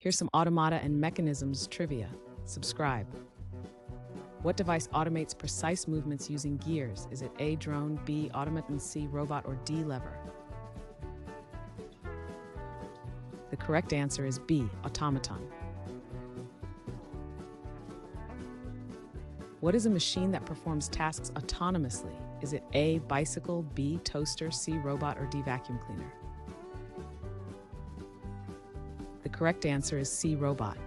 Here's some Automata and Mechanisms trivia. Subscribe. What device automates precise movements using gears? Is it A, drone, B, automaton, C, robot, or D, lever? The correct answer is B, automaton. What is a machine that performs tasks autonomously? Is it A, bicycle, B, toaster, C, robot, or D, vacuum cleaner? The correct answer is C, robot.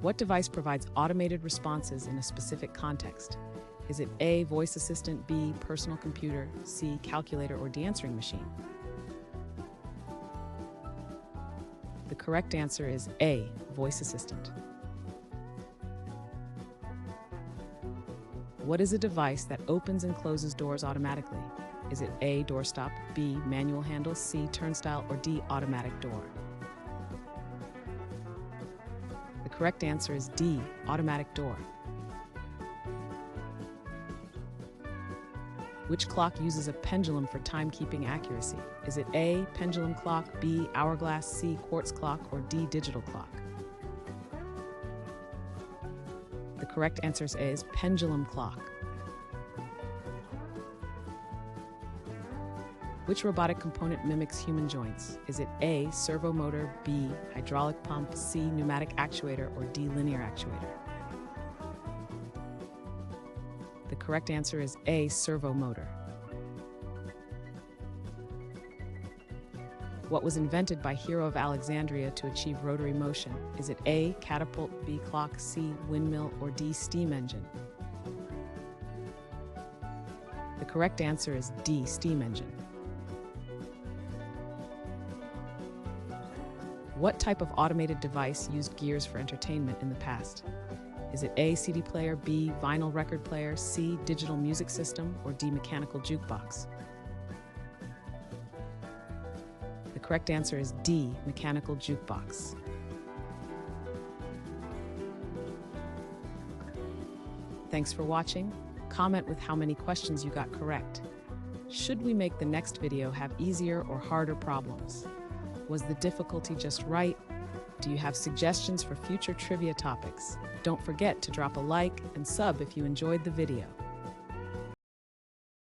What device provides automated responses in a specific context? Is it A, voice assistant, B, personal computer, C, calculator, or D, answering machine? The correct answer is A, voice assistant. What is a device that opens and closes doors automatically? Is it A, doorstop, B, manual handle, C, turnstile, or D, automatic door? The correct answer is D, automatic door. Which clock uses a pendulum for timekeeping accuracy? Is it A, pendulum clock, B, hourglass, C, quartz clock, or D, digital clock? The correct answer is pendulum clock. Which robotic component mimics human joints? Is it A, servo motor, B, hydraulic pump, C, pneumatic actuator, or D, linear actuator? The correct answer is A, servo motor. What was invented by Hero of Alexandria to achieve rotary motion? Is it A, catapult, B, clock, C, windmill, or D, steam engine? The correct answer is D, steam engine. What type of automated device used gears for entertainment in the past? Is it A, CD player, B, vinyl record player, C, digital music system, or D, mechanical jukebox? The correct answer is D, mechanical jukebox. Thanks for watching. Comment with how many questions you got correct. Should we make the next video have easier or harder problems? Was the difficulty just right? Do you have suggestions for future trivia topics? Don't forget to drop a like and sub if you enjoyed the video.